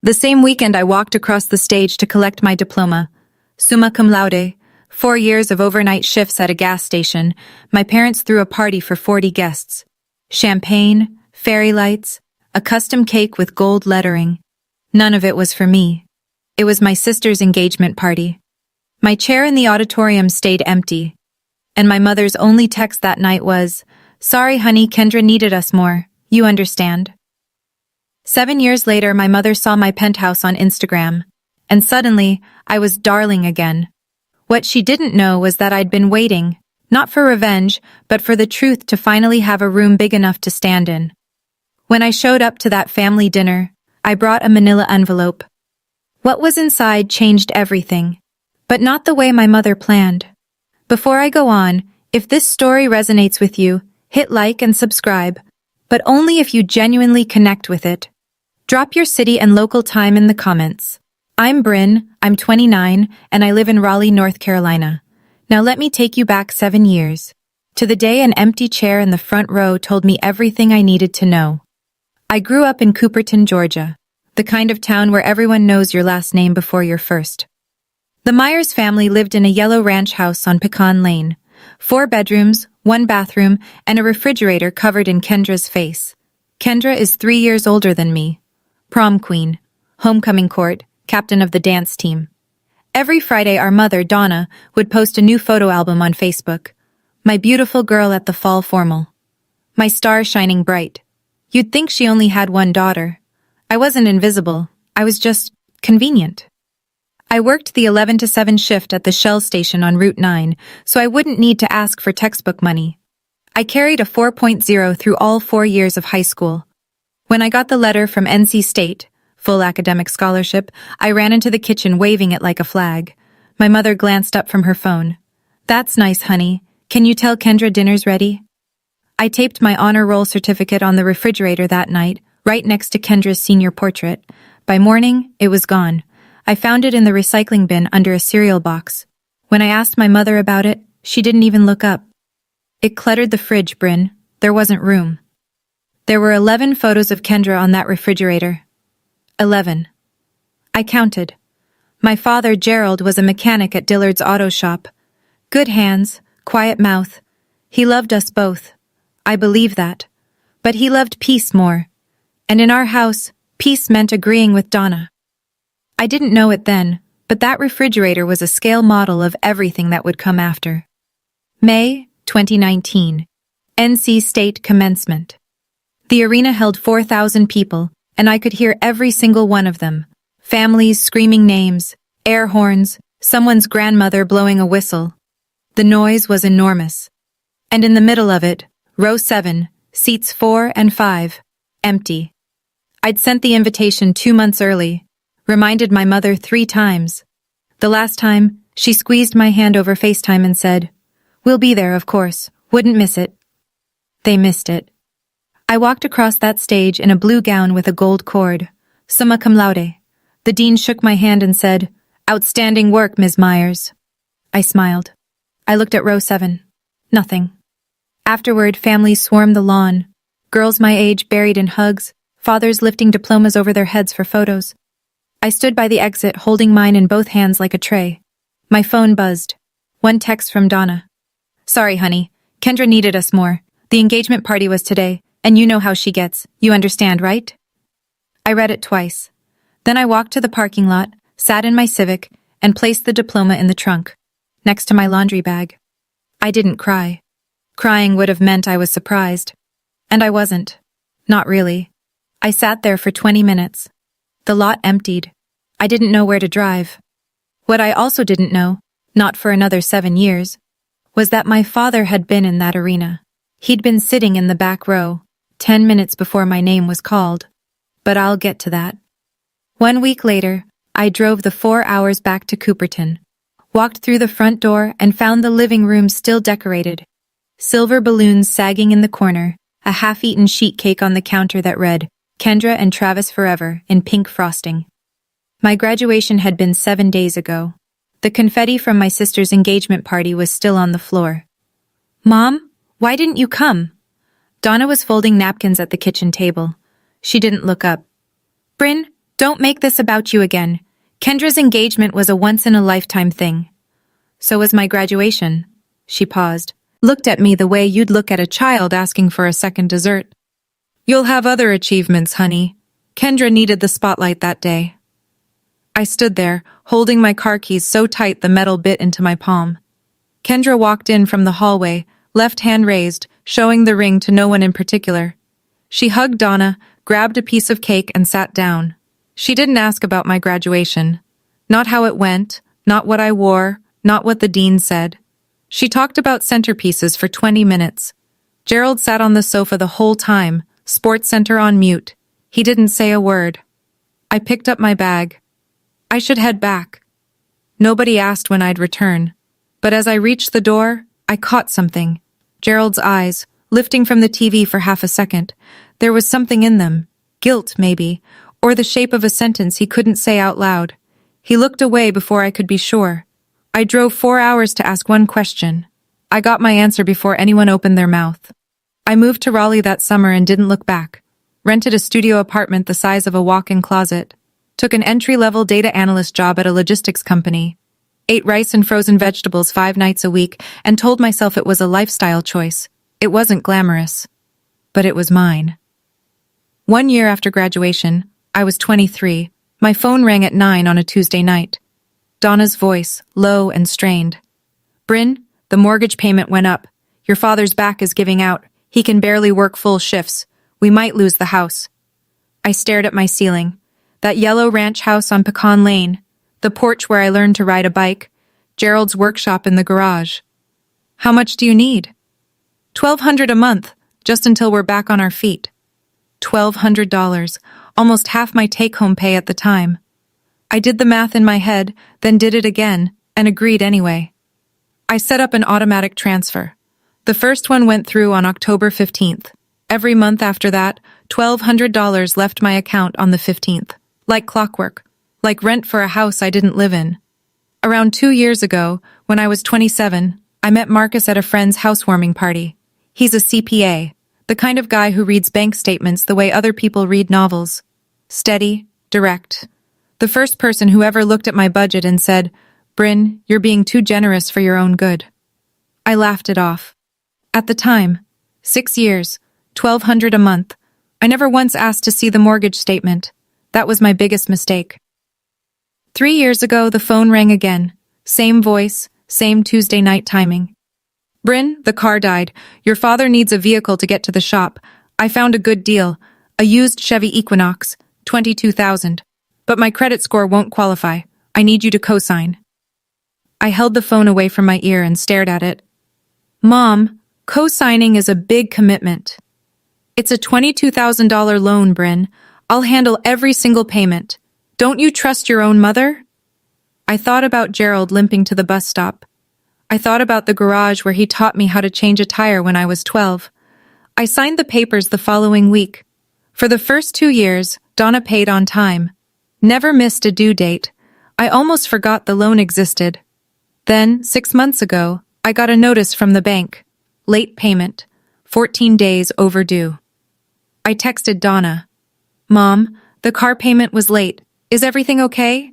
The same weekend I walked across the stage to collect my diploma. Summa cum laude, 4 years of overnight shifts at a gas station. My parents threw a party for 40 guests. Champagne, fairy lights, a custom cake with gold lettering. None of it was for me. It was my sister's engagement party. My chair in the auditorium stayed empty. And my mother's only text that night was, "Sorry, honey, Kendra needed us more. You understand." 7 years later, my mother saw my penthouse on Instagram. And suddenly, I was darling again. What she didn't know was that I'd been waiting, not for revenge, but for the truth to finally have a room big enough to stand in. When I showed up to that family dinner, I brought a manila envelope. What was inside changed everything, but not the way my mother planned. Before I go on, if this story resonates with you, hit like and subscribe, but only if you genuinely connect with it. Drop your city and local time in the comments. I'm Bryn, I'm 29, and I live in Raleigh, North Carolina. Now let me take you back 7 years. To the day an empty chair in the front row told me everything I needed to know. I grew up in Cooperton, Georgia, the kind of town where everyone knows your last name before your first. The Myers family lived in a yellow ranch house on Pecan Lane. 4 bedrooms, 1 bathroom, and a refrigerator covered in Kendra's face. Kendra is 3 years older than me. Prom queen, homecoming court, captain of the dance team. Every Friday our mother, Donna, would post a new photo album on Facebook. My beautiful girl at the fall formal. My star shining bright. You'd think she only had one daughter. I wasn't invisible, I was just convenient. I worked the 11 to 7 shift at the Shell station on Route 9, so I wouldn't need to ask for textbook money. I carried a 4.0 through all 4 years of high school. When I got the letter from NC State, full academic scholarship, I ran into the kitchen waving it like a flag. My mother glanced up from her phone. "That's nice, honey. Can you tell Kendra dinner's ready?" I taped my honor roll certificate on the refrigerator that night, right next to Kendra's senior portrait. By morning, it was gone. I found it in the recycling bin under a cereal box. When I asked my mother about it, she didn't even look up. It cluttered the fridge, Bryn. There wasn't room. There were 11 photos of Kendra on that refrigerator. 11. I counted. My father, Gerald, was a mechanic at Dillard's auto shop. Good hands, quiet mouth. He loved us both. I believe that. But he loved peace more. And in our house, peace meant agreeing with Donna. I didn't know it then, but that refrigerator was a scale model of everything that would come after. May 2019. NC State commencement. The arena held 4,000 people, and I could hear every single one of them. Families screaming names, air horns, someone's grandmother blowing a whistle. The noise was enormous. And in the middle of it, row 7, seats 4 and 5, empty. I'd sent the invitation 2 months early, reminded my mother 3 times. The last time, she squeezed my hand over FaceTime and said, "We'll be there, of course. Wouldn't miss it." They missed it. I walked across that stage in a blue gown with a gold cord. Summa cum laude. The dean shook my hand and said, "Outstanding work, Ms. Myers." I smiled. I looked at row 7. Nothing. Afterward, families swarmed the lawn. Girls my age buried in hugs, fathers lifting diplomas over their heads for photos. I stood by the exit, holding mine in both hands like a tray. My phone buzzed. One text from Donna. "Sorry, honey. Kendra needed us more. The engagement party was today, and you know how she gets. You understand, right?" I read it twice. Then I walked to the parking lot, sat in my Civic, and placed the diploma in the trunk, next to my laundry bag. I didn't cry. Crying would have meant I was surprised. And I wasn't. Not really. I sat there for 20 minutes. The lot emptied. I didn't know where to drive. What I also didn't know, not for another 7 years, was that my father had been in that arena. He'd been sitting in the back row, 10 minutes before my name was called. But I'll get to that. 1 week later, I drove the 4 hours back to Cooperton, walked through the front door and found the living room still decorated. Silver balloons sagging in the corner, a half-eaten sheet cake on the counter that read, "Kendra and Travis Forever," in pink frosting. My graduation had been 7 days ago. The confetti from my sister's engagement party was still on the floor. "Mom, why didn't you come?" Donna was folding napkins at the kitchen table. She didn't look up. "Bryn, Don't make this about you again. Kendra's engagement was a once-in-a-lifetime thing. So was my graduation. She paused, looked at me the way you'd look at a child asking for a second dessert. You'll have other achievements, honey. Kendra needed the spotlight that day. I stood there, holding my car keys so tight the metal bit into my palm. Kendra walked in from the hallway, left hand raised, showing the ring to no one in particular. She hugged Donna, grabbed a piece of cake and sat down. She didn't ask about my graduation. Not how it went, not what I wore, not what the dean said. She talked about centerpieces for 20 minutes. Gerald sat on the sofa the whole time, Sports Center on mute. He didn't say a word. I picked up my bag. I should head back. Nobody asked when I'd return. But as I reached the door, I caught something. Gerald's eyes, lifting from the TV for half a second. There was something in them. Guilt, maybe, or the shape of a sentence he couldn't say out loud. He looked away before I could be sure. I drove 4 hours to ask one question. I got my answer before anyone opened their mouth. I moved to Raleigh that summer and didn't look back. Rented a studio apartment the size of a walk-in closet. Took an entry-level data analyst job at a logistics company. Ate rice and frozen vegetables 5 nights a week and told myself it was a lifestyle choice. It wasn't glamorous. But it was mine. 1 year after graduation, I was 23. My phone rang at 9 on a Tuesday night. Donna's voice, low and strained. Bryn, the mortgage payment went up. Your father's back is giving out. He can barely work full shifts. We might lose the house. I stared at my ceiling. That yellow ranch house on Pecan Lane. The porch where I learned to ride a bike. Gerald's workshop in the garage. How much do you need? $1,200 a month, just until we're back on our feet. $1,200, almost half my take-home pay at the time. I did the math in my head, then did it again, and agreed anyway. I set up an automatic transfer. The first one went through on October 15th. Every month after that, $1,200 left my account on the 15th. Like clockwork. Like rent for a house I didn't live in. Around 2 years ago, when I was 27, I met Marcus at a friend's housewarming party. He's a CPA, the kind of guy who reads bank statements the way other people read novels. Steady, direct. The first person who ever looked at my budget and said, Bryn, you're being too generous for your own good. I laughed it off. At the time, 6 years, $1,200 a month. I never once asked to see the mortgage statement. That was my biggest mistake. 3 years ago, the phone rang again. Same voice, same Tuesday night timing. Bryn, the car died. Your father needs a vehicle to get to the shop. I found a good deal. A used Chevy Equinox, $22,000. But my credit score won't qualify. I need you to co-sign. I held the phone away from my ear and stared at it. Mom, co-signing is a big commitment. It's a $22,000 loan, Bryn. I'll handle every single payment. Don't you trust your own mother? I thought about Gerald limping to the bus stop. I thought about the garage where he taught me how to change a tire when I was 12. I signed the papers the following week. For the first 2 years, Donna paid on time. Never missed a due date. I almost forgot the loan existed. Then, 6 months ago, I got a notice from the bank. Late payment. 14 days overdue. I texted Donna. Mom, the car payment was late. Is everything okay?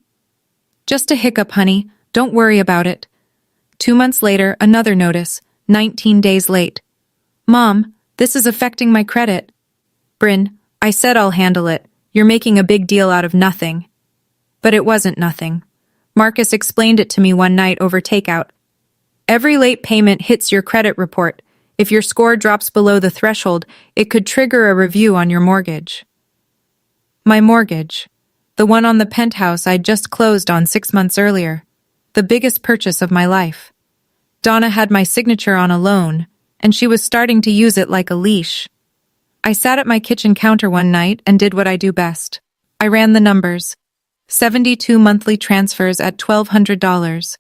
Just a hiccup, honey. Don't worry about it. 2 months later, another notice. 19 days late. Mom, this is affecting my credit. Bryn, I said I'll handle it. You're making a big deal out of nothing. But it wasn't nothing. Marcus explained it to me one night over takeout. Every late payment hits your credit report. If your score drops below the threshold, it could trigger a review on your mortgage. My mortgage. The one on the penthouse I'd just closed on 6 months earlier. The biggest purchase of my life. Donna had my signature on a loan, and she was starting to use it like a leash. I sat at my kitchen counter one night and did what I do best. I ran the numbers. 72 monthly transfers at $1,200.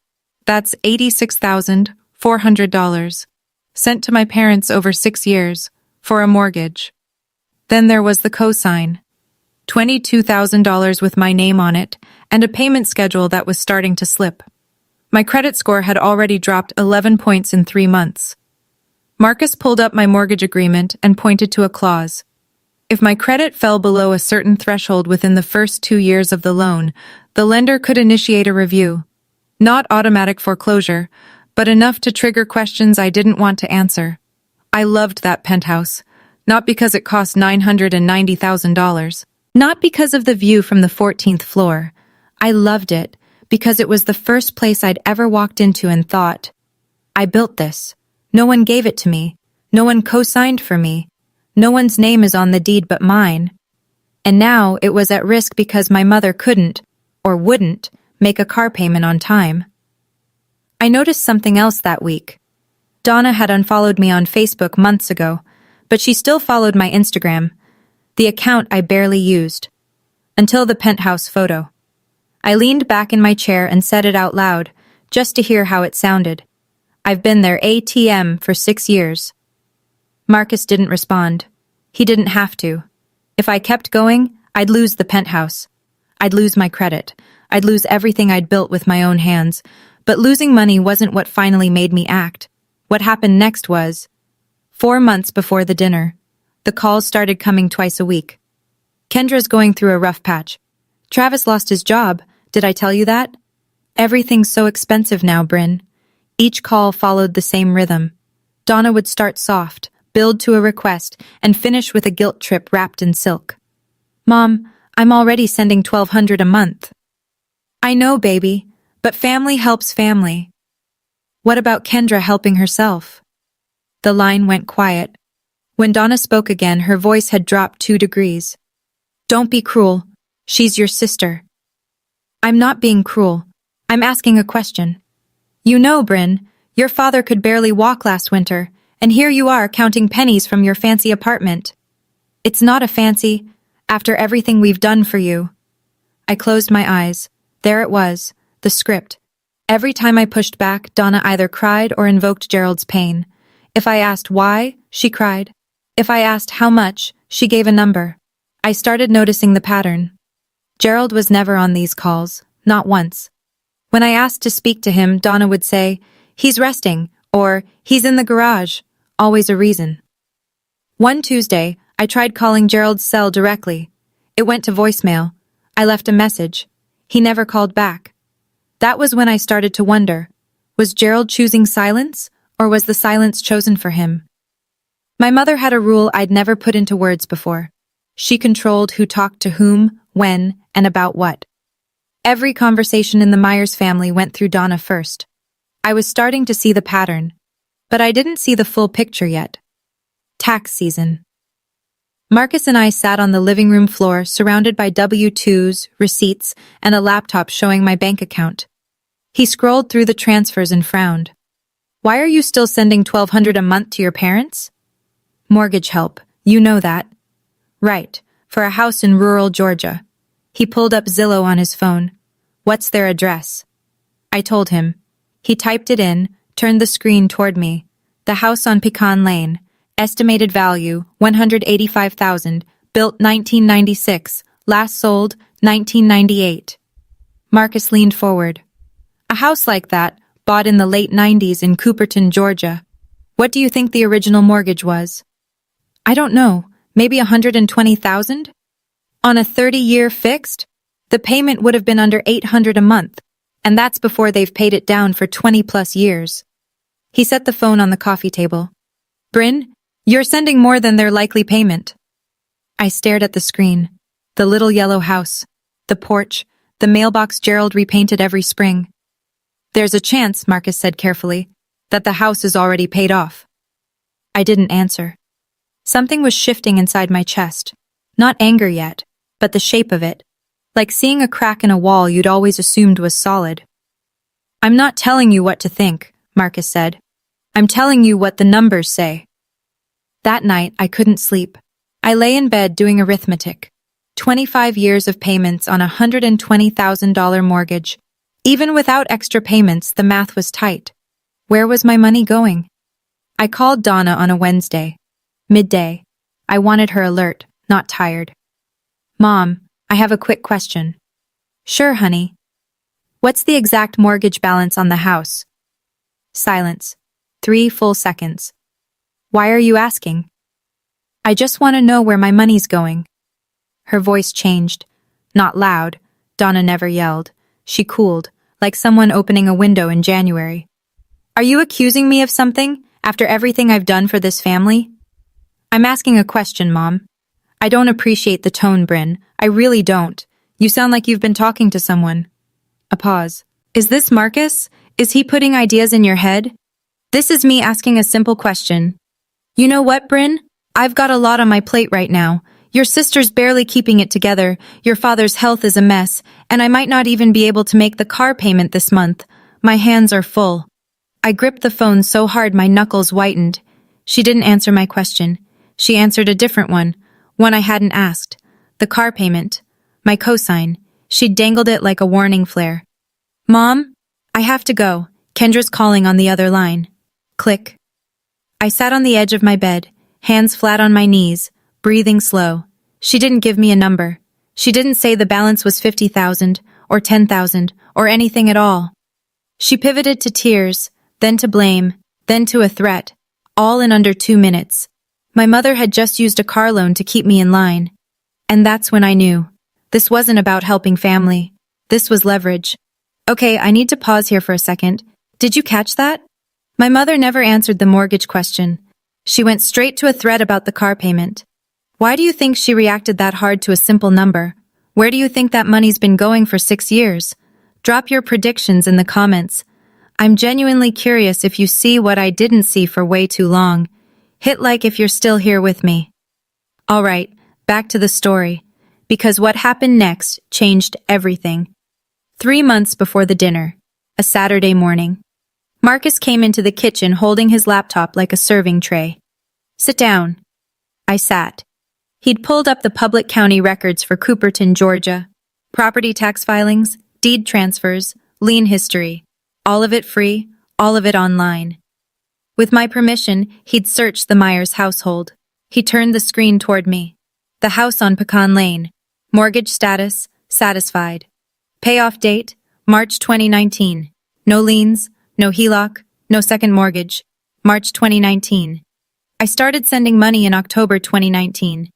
That's $86,400. Sent to my parents over 6 years, for a mortgage. Then there was the cosign. $22,000 with my name on it, and a payment schedule that was starting to slip. My credit score had already dropped 11 points in 3 months. Marcus pulled up my mortgage agreement and pointed to a clause. If my credit fell below a certain threshold within the first 2 years of the loan, the lender could initiate a review. Not automatic foreclosure, but enough to trigger questions I didn't want to answer. I loved that penthouse, not because it cost $990,000, not because of the view from the 14th floor. I loved it because it was the first place I'd ever walked into and thought, I built this. No one gave it to me. No one co-signed for me. No one's name is on the deed but mine. And now it was at risk because my mother couldn't, or wouldn't, make a car payment on time. I noticed something else that week. Donna had unfollowed me on Facebook months ago, but she still followed my Instagram, the account I barely used. Until the penthouse photo. I leaned back in my chair and said it out loud, just to hear how it sounded. I've been their ATM for 6 years. Marcus didn't respond. He didn't have to. If I kept going, I'd lose the penthouse. I'd lose my credit. I'd lose everything I'd built with my own hands. But losing money wasn't what finally made me act. What happened next was 4 months before the dinner. The calls started coming twice a week. Kendra's going through a rough patch. Travis lost his job. Did I tell you that? Everything's so expensive now, Bryn. Each call followed the same rhythm. Donna would start soft, build to a request, and finish with a guilt trip wrapped in silk. Mom, I'm already sending $1,200 a month. I know, baby, but family helps family. What about Kendra helping herself? The line went quiet. When Donna spoke again, her voice had dropped 2 degrees. Don't be cruel. She's your sister. I'm not being cruel. I'm asking a question. You know, Bryn, your father could barely walk last winter, and here you are counting pennies from your fancy apartment. It's not a fancy, after everything we've done for you. I closed my eyes. There it was, the script. Every time I pushed back, Donna either cried or invoked Gerald's pain. If I asked why, she cried. If I asked how much, she gave a number. I started noticing the pattern. Gerald was never on these calls, not once. When I asked to speak to him, Donna would say, he's resting, or he's in the garage, always a reason. One Tuesday, I tried calling Gerald's cell directly. It went to voicemail. I left a message. He never called back. That was when I started to wonder, was Gerald choosing silence, or was the silence chosen for him? My mother had a rule I'd never put into words before. She controlled who talked to whom, when, and about what. Every conversation in the Myers family went through Donna first. I was starting to see the pattern, but I didn't see the full picture yet. Tax season. Marcus and I sat on the living room floor surrounded by W-2s, receipts, and a laptop showing my bank account. He scrolled through the transfers and frowned. Why are you still sending $1,200 a month to your parents? Mortgage help, you know that. Right, for a house in rural Georgia. He pulled up Zillow on his phone. What's their address? I told him. He typed it in, turned the screen toward me. The house on Pecan Lane. Estimated value, $185,000. Built 1996. Last sold, 1998. Marcus leaned forward. A house like that, bought in the late 90s in Cooperton, Georgia. What do you think the original mortgage was? I don't know. Maybe $120,000? On a 30-year fixed? The payment would have been under $800 a month, and that's before they've paid it down for 20-plus years. He set the phone on the coffee table. Bryn, you're sending more than their likely payment. I stared at the screen. The little yellow house. The porch. The mailbox Gerald repainted every spring. There's a chance, Marcus said carefully, that the house is already paid off. I didn't answer. Something was shifting inside my chest. Not anger yet, but the shape of it. Like seeing a crack in a wall you'd always assumed was solid. I'm not telling you what to think, Marcus said. I'm telling you what the numbers say. That night, I couldn't sleep. I lay in bed doing arithmetic. 25 years of payments on a $120,000 mortgage. Even without extra payments, the math was tight. Where was my money going? I called Donna on a Wednesday. Midday. I wanted her alert, not tired. Mom, I have a quick question. Sure, honey. What's the exact mortgage balance on the house? Silence. 3 full seconds. Why are you asking? I just want to know where my money's going. Her voice changed. Not loud. Donna never yelled. She cooled, like someone opening a window in January. Are you accusing me of something, after everything I've done for this family? I'm asking a question, Mom. I don't appreciate the tone, Bryn. I really don't. You sound like you've been talking to someone. A pause. Is this Marcus? Is he putting ideas in your head? This is me asking a simple question. You know what, Bryn? I've got a lot on my plate right now. Your sister's barely keeping it together, your father's health is a mess, and I might not even be able to make the car payment this month. My hands are full. I gripped the phone so hard my knuckles whitened. She didn't answer my question. She answered a different one I hadn't asked. The car payment. My cosign. She'd dangled it like a warning flare. Mom? I have to go. Kendra's calling on the other line. Click. I sat on the edge of my bed, hands flat on my knees, breathing slow. She didn't give me a number. She didn't say the balance was 50,000 or 10,000 or anything at all. She pivoted to tears, then to blame, then to a threat, all in under 2 minutes. My mother had just used a car loan to keep me in line. And that's when I knew. This wasn't about helping family. This was leverage. Okay, I need to pause here for a second. Did you catch that? My mother never answered the mortgage question. She went straight to a threat about the car payment. Why do you think she reacted that hard to a simple number? Where do you think that money's been going for 6 years? Drop your predictions in the comments. I'm genuinely curious if you see what I didn't see for way too long. Hit like if you're still here with me. Alright, back to the story. Because what happened next changed everything. 3 months before the dinner, a Saturday morning, Marcus came into the kitchen holding his laptop like a serving tray. Sit down. I sat. He'd pulled up the public county records for Cooperton, Georgia. Property tax filings, deed transfers, lien history. All of it free, all of it online. With my permission, he'd searched the Myers household. He turned the screen toward me. The house on Pecan Lane. Mortgage status, satisfied. Payoff date, March 2019. No liens, no HELOC, no second mortgage. March 2019. I started sending money in October 2019.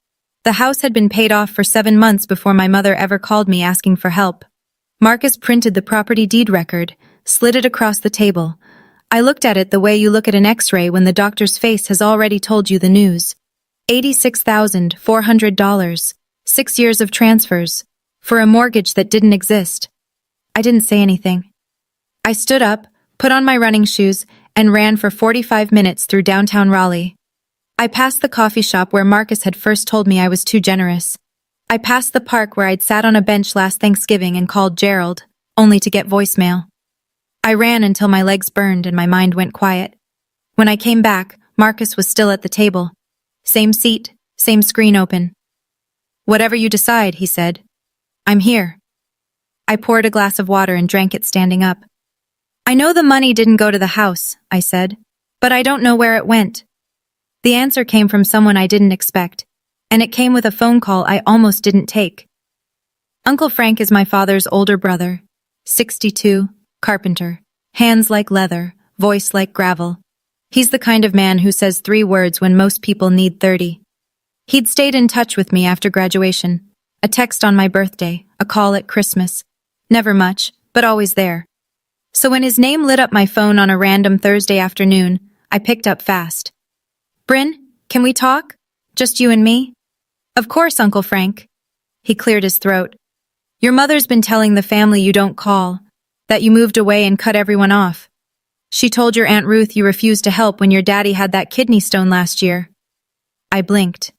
The house had been paid off for 7 months before my mother ever called me asking for help. Marcus printed the property deed record, slid it across the table. I looked at it the way you look at an X-ray when the doctor's face has already told you the news. $86,400. 6 years of transfers. For a mortgage that didn't exist. I didn't say anything. I stood up, put on my running shoes, and ran for 45 minutes through downtown Raleigh. I passed the coffee shop where Marcus had first told me I was too generous. I passed the park where I'd sat on a bench last Thanksgiving and called Gerald, only to get voicemail. I ran until my legs burned and my mind went quiet. When I came back, Marcus was still at the table. Same seat, same screen open. Whatever you decide, he said. I'm here. I poured a glass of water and drank it standing up. I know the money didn't go to the house, I said, but I don't know where it went. The answer came from someone I didn't expect, and it came with a phone call I almost didn't take. Uncle Frank is my father's older brother, 62, carpenter, hands like leather, voice like gravel. He's the kind of man who says 3 words when most people need 30. He'd stayed in touch with me after graduation. A text on my birthday, a call at Christmas. Never much, but always there. So when his name lit up my phone on a random Thursday afternoon, I picked up fast. Bryn, can we talk? Just you and me? Of course, Uncle Frank. He cleared his throat. Your mother's been telling the family you don't call, that you moved away and cut everyone off. She told your Aunt Ruth you refused to help when your daddy had that kidney stone last year. I blinked.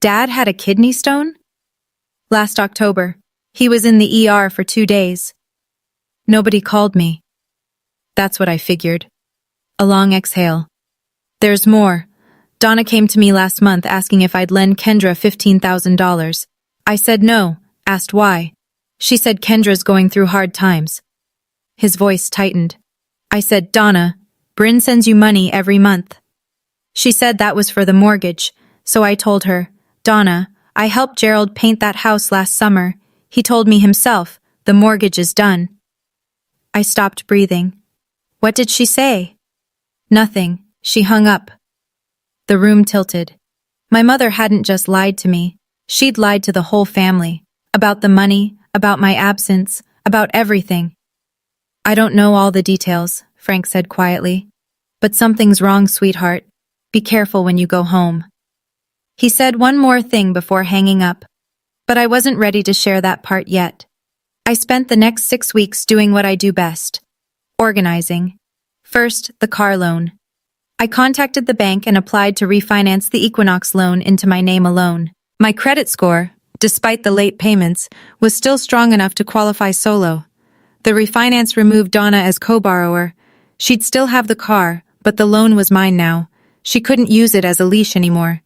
Dad had a kidney stone? Last October. He was in the ER for 2 days. Nobody called me. That's what I figured. A long exhale. There's more. Donna came to me last month asking if I'd lend Kendra $15,000. I said no, asked why. She said Kendra's going through hard times. His voice tightened. I said, Donna, Bryn sends you money every month. She said that was for the mortgage, so I told her, Donna, I helped Gerald paint that house last summer. He told me himself, the mortgage is done. I stopped breathing. What did she say? Nothing. She hung up. The room tilted. My mother hadn't just lied to me. She'd lied to the whole family. About the money, about my absence, about everything. I don't know all the details, Frank said quietly. But something's wrong, sweetheart. Be careful when you go home. He said one more thing before hanging up. But I wasn't ready to share that part yet. I spent the next 6 weeks doing what I do best. Organizing. First, the car loan. I contacted the bank and applied to refinance the Equinox loan into my name alone. My credit score, despite the late payments, was still strong enough to qualify solo. The refinance removed Donna as co-borrower. She'd still have the car, but the loan was mine now. She couldn't use it as a leash anymore.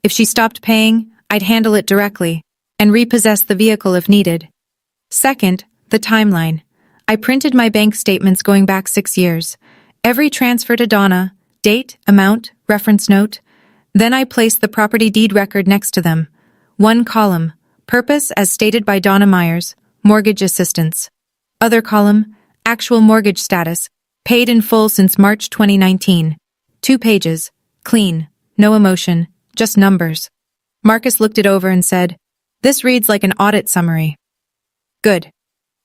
If she stopped paying, I'd handle it directly and repossess the vehicle if needed. Second, the timeline. I printed my bank statements going back 6 years. Every transfer to Donna, date, amount, reference note. Then I placed the property deed record next to them. One column, purpose as stated by Donna Myers, mortgage assistance. Other column, actual mortgage status, paid in full since March 2019. 2 pages, clean, no emotion, just numbers. Marcus looked it over and said, "This reads like an audit summary." Good.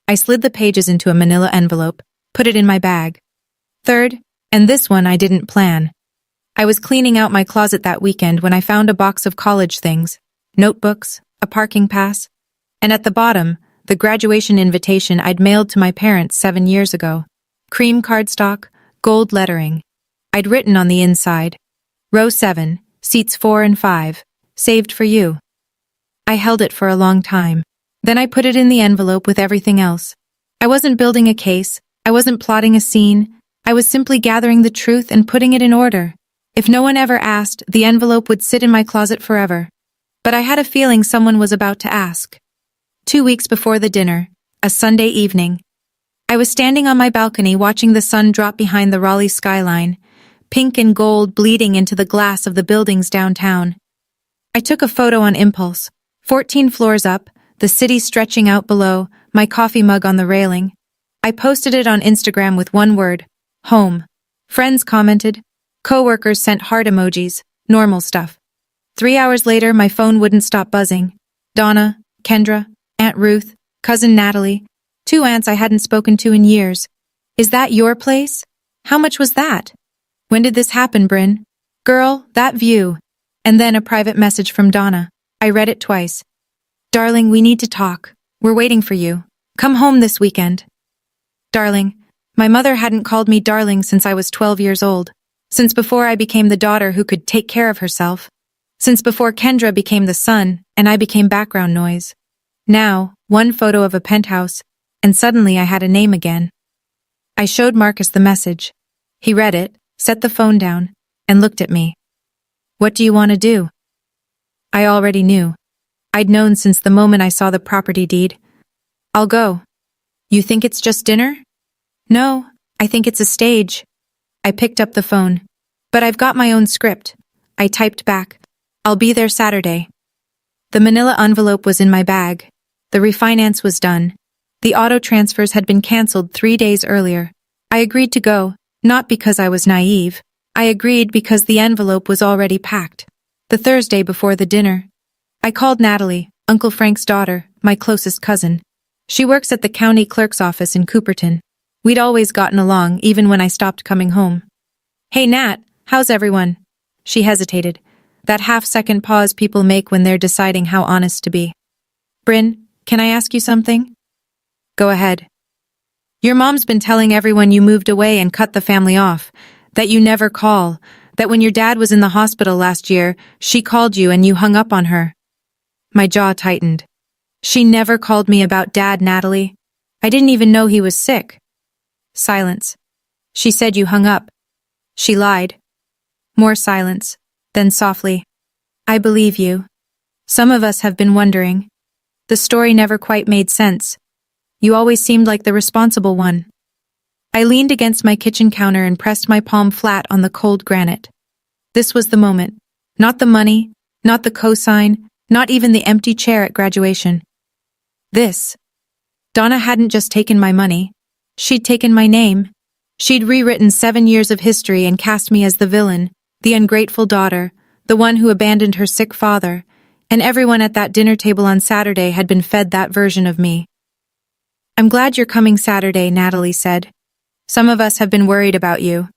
I slid the pages into a manila envelope, put it in my bag. Third, and this one I didn't plan. I was cleaning out my closet that weekend when I found a box of college things, notebooks, a parking pass, and at the bottom, the graduation invitation I'd mailed to my parents 7 years ago. Cream cardstock, gold lettering. I'd written on the inside, Row 7, Seats 4 and 5, saved for you. I held it for a long time. Then I put it in the envelope with everything else. I wasn't building a case, I wasn't plotting a scene, I was simply gathering the truth and putting it in order. If no one ever asked, the envelope would sit in my closet forever. But I had a feeling someone was about to ask. 2 weeks before the dinner, a Sunday evening, I was standing on my balcony watching the sun drop behind the Raleigh skyline, pink and gold bleeding into the glass of the buildings downtown. I took a photo on impulse, 14 floors up, the city stretching out below, my coffee mug on the railing. I posted it on Instagram with one word, home. Friends commented, coworkers sent heart emojis, normal stuff. 3 hours later, my phone wouldn't stop buzzing. Donna, Kendra, Aunt Ruth, Cousin Natalie, 2 aunts I hadn't spoken to in years. Is that your place? How much was that? When did this happen, Bryn? Girl, that view. And then a private message from Donna. I read it twice. Darling, we need to talk. We're waiting for you. Come home this weekend. Darling, my mother hadn't called me darling since I was 12 years old. Since before I became the daughter who could take care of herself. Since before Kendra became the son and I became background noise. Now, one photo of a penthouse, and suddenly I had a name again. I showed Marcus the message. He read it, set the phone down, and looked at me. What do you want to do? I already knew. I'd known since the moment I saw the property deed. I'll go. You think it's just dinner? No, I think it's a stage. I picked up the phone. But I've got my own script. I typed back. I'll be there Saturday. The manila envelope was in my bag. The refinance was done. The auto transfers had been canceled 3 days earlier. I agreed to go, not because I was naive. I agreed because the envelope was already packed. The Thursday before the dinner. I called Natalie, Uncle Frank's daughter, my closest cousin. She works at the county clerk's office in Cooperton. We'd always gotten along, even when I stopped coming home. Hey Nat, how's everyone? She hesitated. That half-second pause people make when they're deciding how honest to be. Bryn, can I ask you something? Go ahead. Your mom's been telling everyone you moved away and cut the family off, that you never call, that when your dad was in the hospital last year, she called you and you hung up on her. My jaw tightened. She never called me about Dad, Natalie. I didn't even know he was sick. Silence. She said you hung up. She lied. More silence. Then softly. I believe you. Some of us have been wondering. The story never quite made sense. You always seemed like the responsible one. I leaned against my kitchen counter and pressed my palm flat on the cold granite. This was the moment. Not the money, not the cosign, not even the empty chair at graduation. This. Donna hadn't just taken my money. She'd taken my name. She'd rewritten 7 years of history and cast me as the villain, the ungrateful daughter, the one who abandoned her sick father, and everyone at that dinner table on Saturday had been fed that version of me. "I'm glad you're coming Saturday," Natalie said. "Some of us have been worried about you."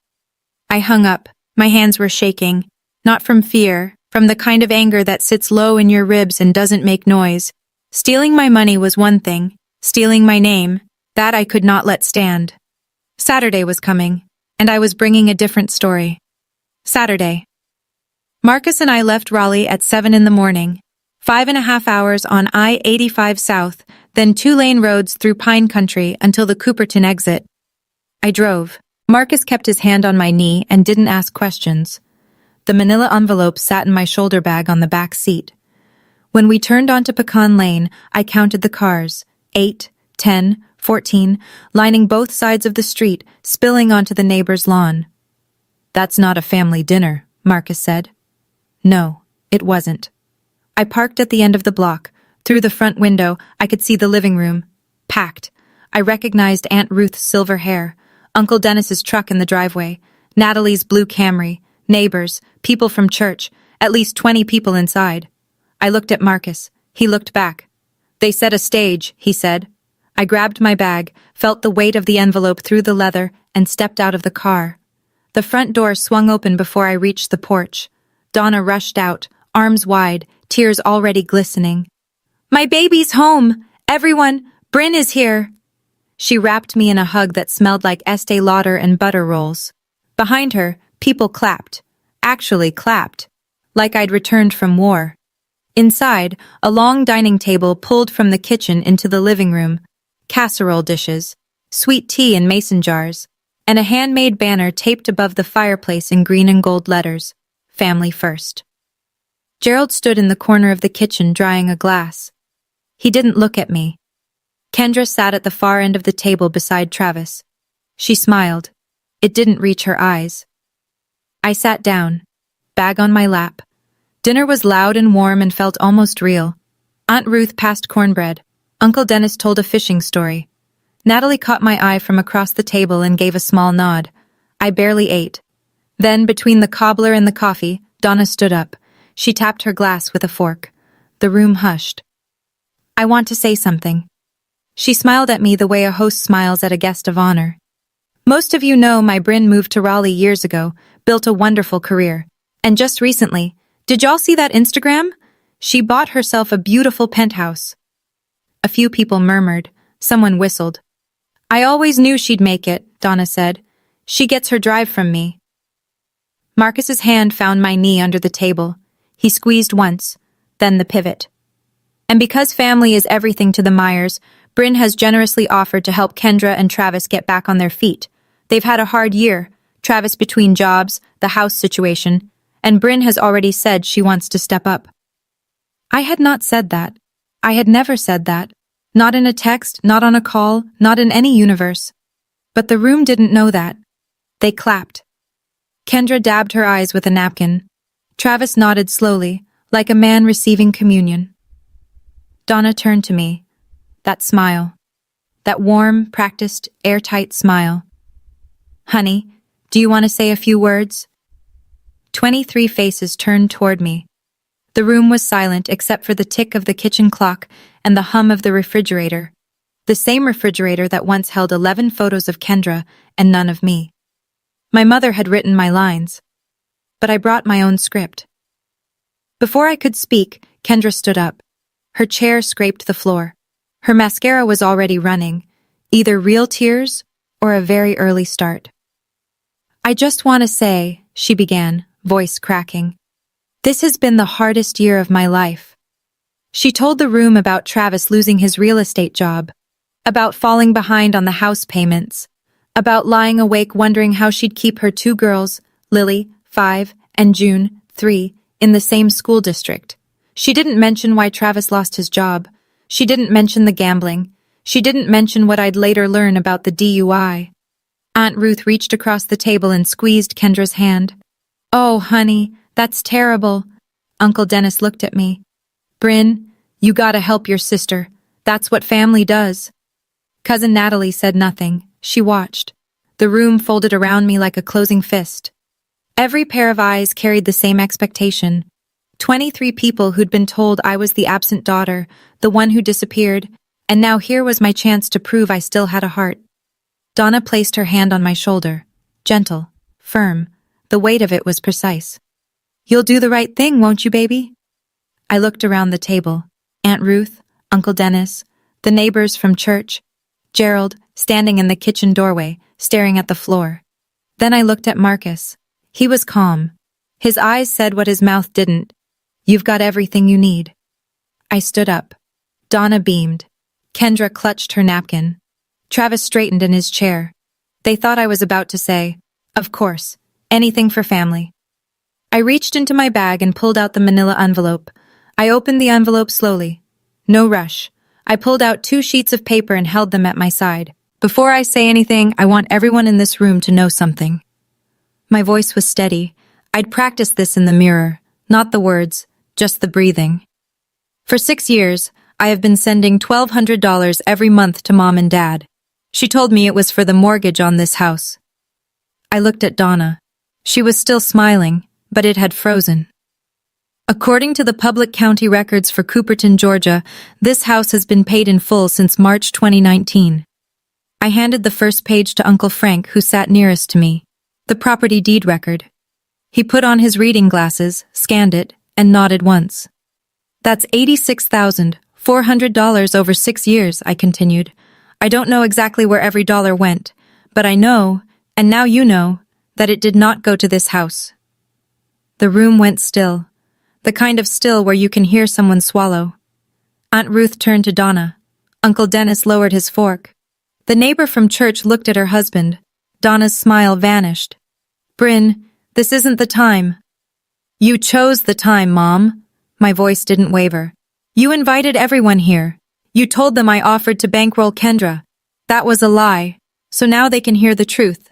I hung up. My hands were shaking, not from fear, from the kind of anger that sits low in your ribs and doesn't make noise. Stealing my money was one thing. Stealing my name, that I could not let stand. Saturday was coming, and I was bringing a different story. Saturday. Marcus and I left Raleigh at 7 in the morning, 5.5 hours on I-85 South, then 2-lane roads through Pine Country until the Cooperton exit. I drove. Marcus kept his hand on my knee and didn't ask questions. The manila envelope sat in my shoulder bag on the back seat. When we turned onto Pecan Lane, I counted the cars, 8, 10, 14, lining both sides of the street, spilling onto the neighbor's lawn. "That's not a family dinner," Marcus said. No, it wasn't. I parked at the end of the block. Through the front window, I could see the living room. Packed. I recognized Aunt Ruth's silver hair, Uncle Dennis's truck in the driveway, Natalie's blue Camry, neighbors, people from church, at least 20 people inside. I looked at Marcus. He looked back. "They set a stage," he said. I grabbed my bag, felt the weight of the envelope through the leather, and stepped out of the car. The front door swung open before I reached the porch. Donna rushed out, arms wide, tears already glistening. "My baby's home! Everyone, Bryn is here!" She wrapped me in a hug that smelled like Estee Lauder and butter rolls. Behind her, people clapped. Actually clapped. Like I'd returned from war. Inside, a long dining table pulled from the kitchen into the living room. Casserole dishes, sweet tea in mason jars, and a handmade banner taped above the fireplace in green and gold letters. Family first. Gerald stood in the corner of the kitchen drying a glass. He didn't look at me. Kendra sat at the far end of the table beside Travis. She smiled. It didn't reach her eyes. I sat down, bag on my lap. Dinner was loud and warm and felt almost real. Aunt Ruth passed cornbread. Uncle Dennis told a fishing story. Natalie caught my eye from across the table and gave a small nod. I barely ate. Then, between the cobbler and the coffee, Donna stood up. She tapped her glass with a fork. The room hushed. "I want to say something." She smiled at me the way a host smiles at a guest of honor. "Most of you know my Bryn moved to Raleigh years ago, built a wonderful career. And just recently, did y'all see that Instagram? She bought herself a beautiful penthouse." A few people murmured. Someone whistled. "I always knew she'd make it," Donna said. "She gets her drive from me." Marcus's hand found my knee under the table. He squeezed once, then the pivot. "And because family is everything to the Myers, Bryn has generously offered to help Kendra and Travis get back on their feet. They've had a hard year, Travis between jobs, the house situation, and Bryn has already said she wants to step up." I had not said that. I had never said that. Not in a text, not on a call, not in any universe. But the room didn't know that. They clapped. Kendra dabbed her eyes with a napkin. Travis nodded slowly, like a man receiving communion. Donna turned to me. That smile. That warm, practiced, airtight smile. "Honey, do you want to say a few words?" 23 faces turned toward me. The room was silent except for the tick of the kitchen clock and the hum of the refrigerator. The same refrigerator that once held 11 photos of Kendra and none of me. My mother had written my lines. But I brought my own script. Before I could speak, Kendra stood up. Her chair scraped the floor. Her mascara was already running, either real tears or a very early start. "I just want to say," she began, voice cracking, "this has been the hardest year of my life." She told the room about Travis losing his real estate job, about falling behind on the house payments, about lying awake wondering how she'd keep her 2 girls, Lily, 5, and June, 3, in the same school district. She didn't mention why Travis lost his job. She didn't mention the gambling. She didn't mention what I'd later learn about the DUI. Aunt Ruth reached across the table and squeezed Kendra's hand. "Oh, honey, that's terrible." Uncle Dennis looked at me. "Bryn, you gotta help your sister. That's what family does." Cousin Natalie said nothing. She watched. The room folded around me like a closing fist. Every pair of eyes carried the same expectation. 23 people who'd been told I was the absent daughter, the one who disappeared, and now here was my chance to prove I still had a heart. Donna placed her hand on my shoulder. Gentle, firm, the weight of it was precise. "You'll do the right thing, won't you, baby?" I looked around the table. Aunt Ruth, Uncle Dennis, the neighbors from church, Gerald, standing in the kitchen doorway, staring at the floor. Then I looked at Marcus. He was calm. His eyes said what his mouth didn't. "You've got everything you need." I stood up. Donna beamed. Kendra clutched her napkin. Travis straightened in his chair. They thought I was about to say, "Of course, anything for family." I reached into my bag and pulled out the manila envelope. I opened the envelope slowly. No rush. I pulled out 2 sheets of paper and held them at my side. "Before I say anything, I want everyone in this room to know something." My voice was steady. I'd practiced this in the mirror, not the words, just the breathing. For 6 years, I have been sending $1,200 every month to Mom and Dad. She told me it was for the mortgage on this house. I looked at Donna. She was still smiling, but it had frozen. According to the public county records for Cooperton, Georgia, this house has been paid in full since March 2019. I handed the first page to Uncle Frank, who sat nearest to me. The property deed record. He put on his reading glasses, scanned it, and nodded once. "That's $86,400 over 6 years, I continued. "I don't know exactly where every dollar went, but I know, and now you know, that it did not go to this house." The room went still. The kind of still where you can hear someone swallow. Aunt Ruth turned to Donna. Uncle Dennis lowered his fork. The neighbor from church looked at her husband. Donna's smile vanished. "Bryn, this isn't the time." "You chose the time, Mom." My voice didn't waver. "You invited everyone here. You told them I offered to bankroll Kendra. That was a lie, so now they can hear the truth."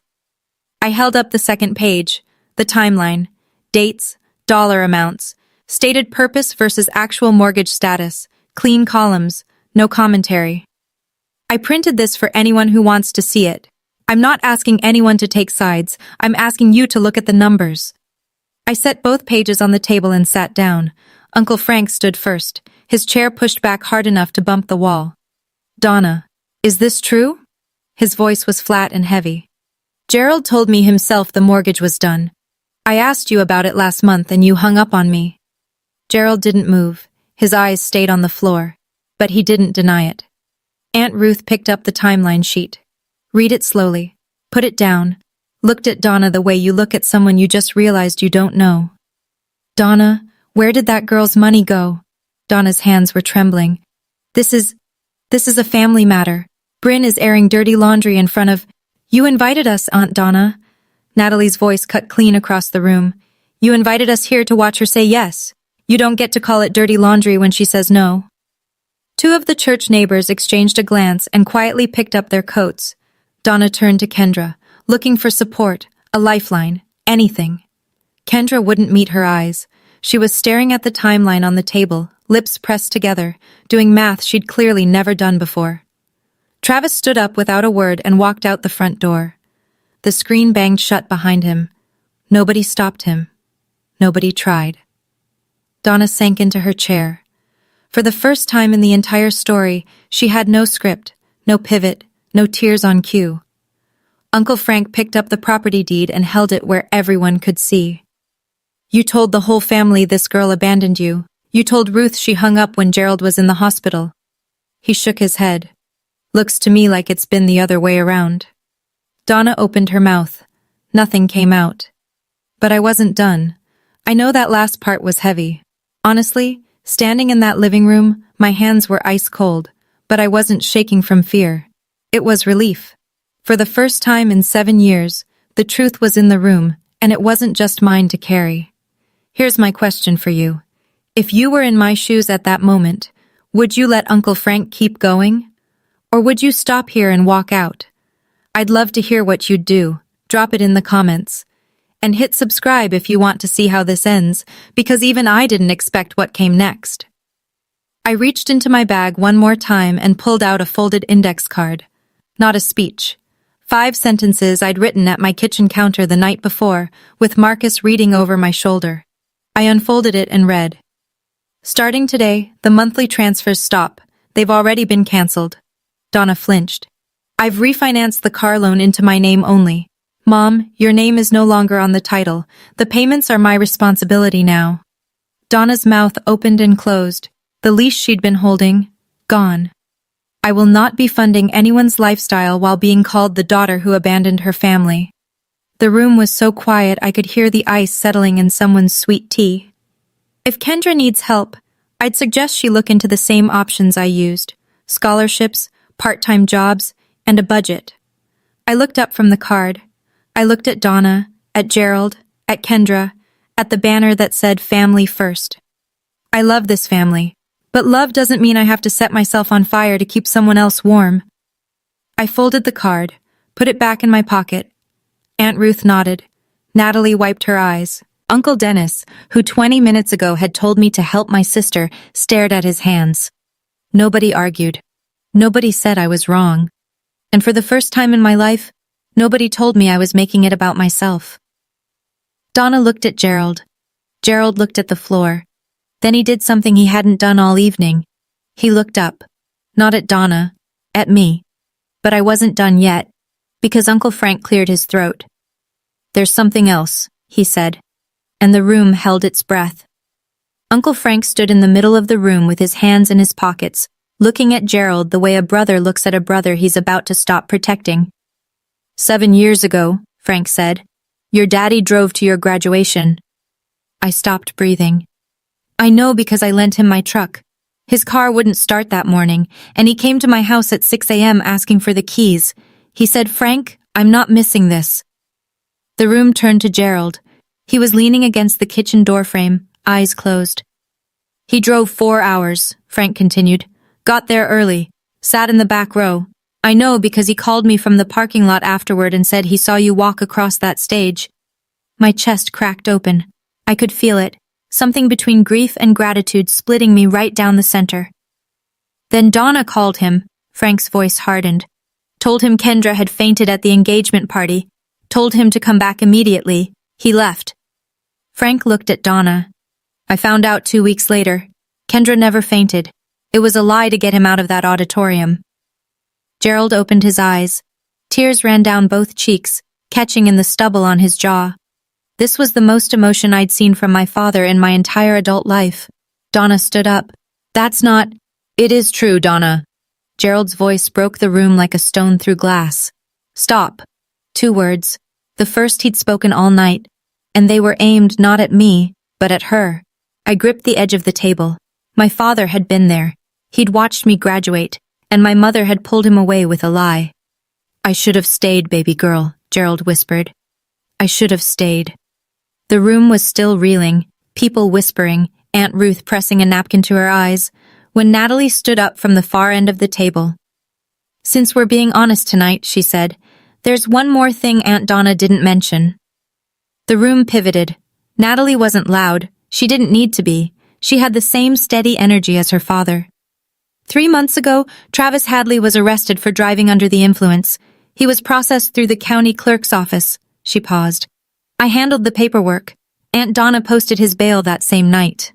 I held up the second page, the timeline, dates, dollar amounts, stated purpose versus actual mortgage status, clean columns, no commentary. I printed this for anyone who wants to see it. I'm not asking anyone to take sides, I'm asking you to look at the numbers. I set both pages on the table and sat down. Uncle Frank stood first, his chair pushed back hard enough to bump the wall. "Donna, is this true?" His voice was flat and heavy. "Gerald told me himself the mortgage was done. I asked you about it last month and you hung up on me." Gerald didn't move. His eyes stayed on the floor. But he didn't deny it. Aunt Ruth picked up the timeline sheet. "Read it slowly. Put it down." Looked at Donna the way you look at someone you just realized you don't know. "Donna, where did that girl's money go?" Donna's hands were trembling. This is a family matter. Bryn is airing dirty laundry in front of— "You invited us, Aunt Donna." Natalie's voice cut clean across the room. "You invited us here to watch her say yes. You don't get to call it dirty laundry when she says no." 2 of the church neighbors exchanged a glance and quietly picked up their coats. Donna turned to Kendra, looking for support, a lifeline, anything. Kendra wouldn't meet her eyes. She was staring at the timeline on the table, lips pressed together, doing math she'd clearly never done before. Travis stood up without a word and walked out the front door. The screen banged shut behind him. Nobody stopped him. Nobody tried. Donna sank into her chair. For the first time in the entire story, she had no script, no pivot, no tears on cue. Uncle Frank picked up the property deed and held it where everyone could see. "You told the whole family this girl abandoned you. You told Ruth she hung up when Gerald was in the hospital." He shook his head. "Looks to me like it's been the other way around." Donna opened her mouth. Nothing came out. But I wasn't done. I know that last part was heavy. Honestly, standing in that living room, my hands were ice cold, but I wasn't shaking from fear. It was relief. For the first time in 7 years, the truth was in the room, and it wasn't just mine to carry. Here's my question for you. If you were in my shoes at that moment, would you let Uncle Frank keep going? Or would you stop here and walk out? I'd love to hear what you'd do. Drop it in the comments. And hit subscribe if you want to see how this ends, because even I didn't expect what came next. I reached into my bag one more time and pulled out a folded index card. Not a speech. 5 sentences I'd written at my kitchen counter the night before, with Marcus reading over my shoulder. I unfolded it and read. Starting today, the monthly transfers stop. They've already been cancelled. Donna flinched. I've refinanced the car loan into my name only. Mom, your name is no longer on the title. The payments are my responsibility now. Donna's mouth opened and closed. The leash she'd been holding, gone. I will not be funding anyone's lifestyle while being called the daughter who abandoned her family. The room was so quiet I could hear the ice settling in someone's sweet tea. If Kendra needs help, I'd suggest she look into the same options I used: scholarships, part-time jobs, and a budget. I looked up from the card. I looked at Donna, at Gerald, at Kendra, at the banner that said Family First. I love this family, but love doesn't mean I have to set myself on fire to keep someone else warm. I folded the card, put it back in my pocket. Aunt Ruth nodded. Natalie wiped her eyes. Uncle Dennis, who 20 minutes ago had told me to help my sister, stared at his hands. Nobody argued. Nobody said I was wrong. And for the first time in my life, nobody told me I was making it about myself. Donna looked at Gerald. Gerald looked at the floor. Then he did something he hadn't done all evening. He looked up. Not at Donna, at me. But I wasn't done yet, because Uncle Frank cleared his throat. There's something else, he said. And the room held its breath. Uncle Frank stood in the middle of the room with his hands in his pockets, looking at Gerald the way a brother looks at a brother he's about to stop protecting. 7 years ago, Frank said, your daddy drove to your graduation. I stopped breathing. I know because I lent him my truck. His car wouldn't start that morning, and he came to my house at 6 a.m. asking for the keys. He said, Frank, I'm not missing this. The room turned to Gerald. He was leaning against the kitchen doorframe, eyes closed. He drove 4 hours, Frank continued. Got there early. Sat in the back row. I know because he called me from the parking lot afterward and said he saw you walk across that stage. My chest cracked open. I could feel it. Something between grief and gratitude splitting me right down the center. Then Donna called him. Frank's voice hardened. Told him Kendra had fainted at the engagement party. Told him to come back immediately. He left. Frank looked at Donna. I found out 2 weeks later. Kendra never fainted. It was a lie to get him out of that auditorium. Gerald opened his eyes. Tears ran down both cheeks, catching in the stubble on his jaw. This was the most emotion I'd seen from my father in my entire adult life. Donna stood up. That's not... It is true, Donna. Gerald's voice broke the room like a stone through glass. Stop. 2 words. The first he'd spoken all night. And they were aimed not at me, but at her. I gripped the edge of the table. My father had been there. He'd watched me graduate, and my mother had pulled him away with a lie. I should have stayed, baby girl, Gerald whispered. I should have stayed. The room was still reeling, people whispering, Aunt Ruth pressing a napkin to her eyes, when Natalie stood up from the far end of the table. Since we're being honest tonight, she said, there's one more thing Aunt Donna didn't mention. The room pivoted. Natalie wasn't loud. She didn't need to be. She had the same steady energy as her father. 3 months ago, Travis Hadley was arrested for driving under the influence. He was processed through the county clerk's office. She paused. I handled the paperwork. Aunt Donna posted his bail that same night.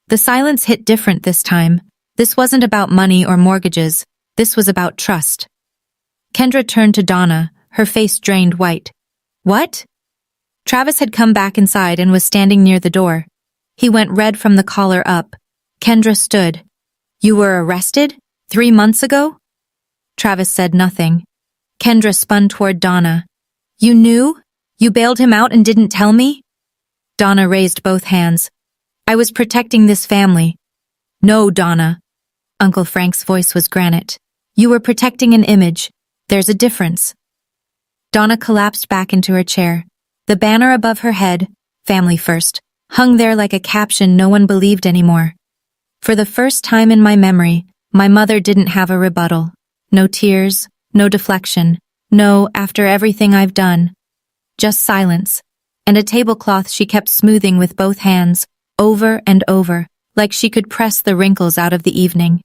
The silence hit different this time. This wasn't about money or mortgages. This was about trust. Kendra turned to Donna, her face drained white. What? Travis had come back inside and was standing near the door. He went red from the collar up. Kendra stood. You were arrested? 3 months ago? Travis said nothing. Kendra spun toward Donna. You knew? You bailed him out and didn't tell me? Donna raised both hands. I was protecting this family. No, Donna. Uncle Frank's voice was granite. You were protecting an image. There's a difference. Donna collapsed back into her chair. The banner above her head, Family First, hung there like a caption no one believed anymore. For the first time in my memory, my mother didn't have a rebuttal. No tears, no deflection, no after everything I've done. Just silence, and a tablecloth she kept smoothing with both hands, over and over, like she could press the wrinkles out of the evening.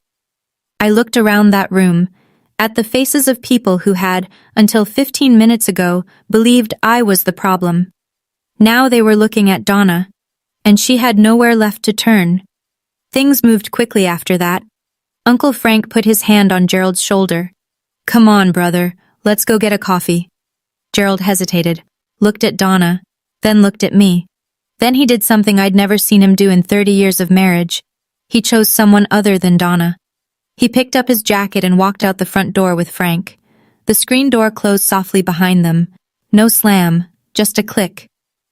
I looked around that room, at the faces of people who had, until 15 minutes ago, believed I was the problem. Now they were looking at Donna, and she had nowhere left to turn. Things moved quickly after that. Uncle Frank put his hand on Gerald's shoulder. "Come on, brother, let's go get a coffee." Gerald hesitated, looked at Donna, then looked at me. Then he did something I'd never seen him do in 30 years of marriage. He chose someone other than Donna. He picked up his jacket and walked out the front door with Frank. The screen door closed softly behind them. No slam, just a click.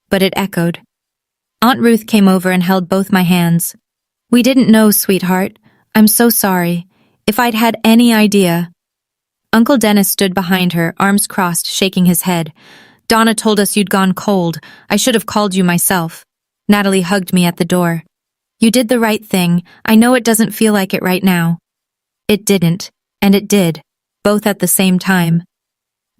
But it echoed. Aunt Ruth came over and held both my hands. "We didn't know, sweetheart. I'm so sorry. If I'd had any idea." Uncle Dennis stood behind her, arms crossed, shaking his head. "Donna told us you'd gone cold. I should have called you myself." Natalie hugged me at the door. "You did the right thing. I know it doesn't feel like it right now." It didn't, and it did, both at the same time.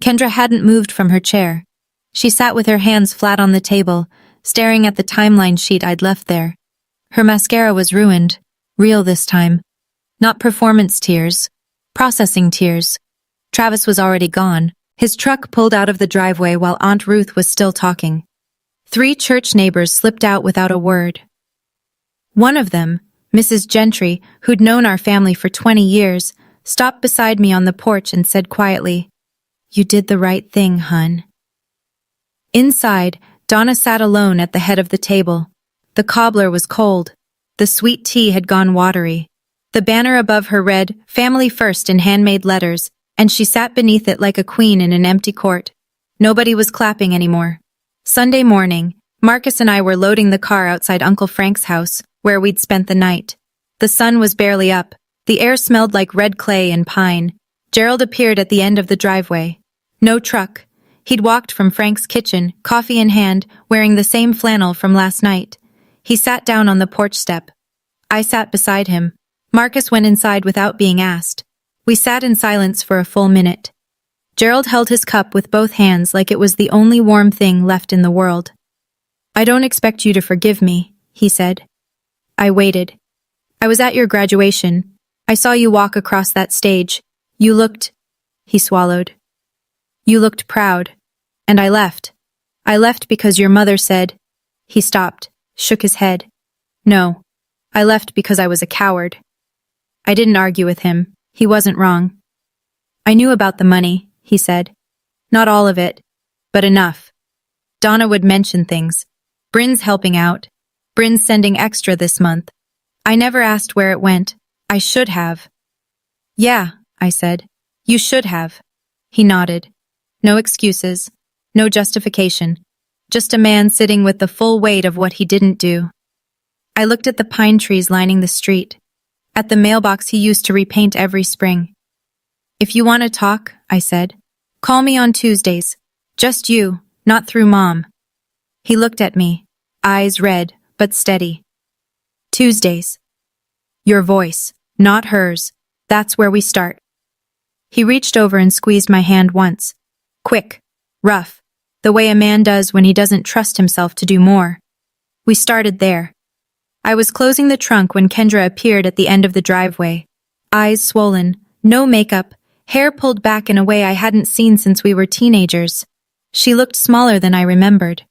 Kendra hadn't moved from her chair. She sat with her hands flat on the table, staring at the timeline sheet I'd left there. Her mascara was ruined, real this time. Not performance tears, processing tears. Travis was already gone. His truck pulled out of the driveway while Aunt Ruth was still talking. 3 church neighbors slipped out without a word. One of them, Mrs. Gentry, who'd known our family for 20 years, stopped beside me on the porch and said quietly, "You did the right thing, hun." Inside, Donna sat alone at the head of the table. The cobbler was cold. The sweet tea had gone watery. The banner above her read, "Family First" in handmade letters, and she sat beneath it like a queen in an empty court. Nobody was clapping anymore. Sunday morning, Marcus and I were loading the car outside Uncle Frank's house, where we'd spent the night. The sun was barely up. The air smelled like red clay and pine. Gerald appeared at the end of the driveway. No truck. He'd walked from Frank's kitchen, coffee in hand, wearing the same flannel from last night. He sat down on the porch step. I sat beside him. Marcus went inside without being asked. We sat in silence for a full minute. Gerald held his cup with both hands like it was the only warm thing left in the world. "I don't expect you to forgive me," he said. I waited. "I was at your graduation. I saw you walk across that stage. You looked—" He swallowed. "You looked proud. And I left. I left because your mother said—" He stopped, shook his head. "No. I left because I was a coward." I didn't argue with him. He wasn't wrong. "I knew about the money," he said. "Not all of it, but enough. Donna would mention things. Bryn's helping out. Bryn's sending extra this month. I never asked where it went. I should have." "Yeah," I said. "You should have." He nodded. No excuses. No justification. Just a man sitting with the full weight of what he didn't do. I looked at the pine trees lining the street. At the mailbox he used to repaint every spring. "If you want to talk," I said, "call me on Tuesdays. Just you, not through Mom." He looked at me, eyes red, but steady. "Tuesdays. Your voice, not hers. That's where we start." He reached over and squeezed my hand once. Quick, rough, the way a man does when he doesn't trust himself to do more. We started there. I was closing the trunk when Kendra appeared at the end of the driveway. Eyes swollen, no makeup, hair pulled back in a way I hadn't seen since we were teenagers. She looked smaller than I remembered.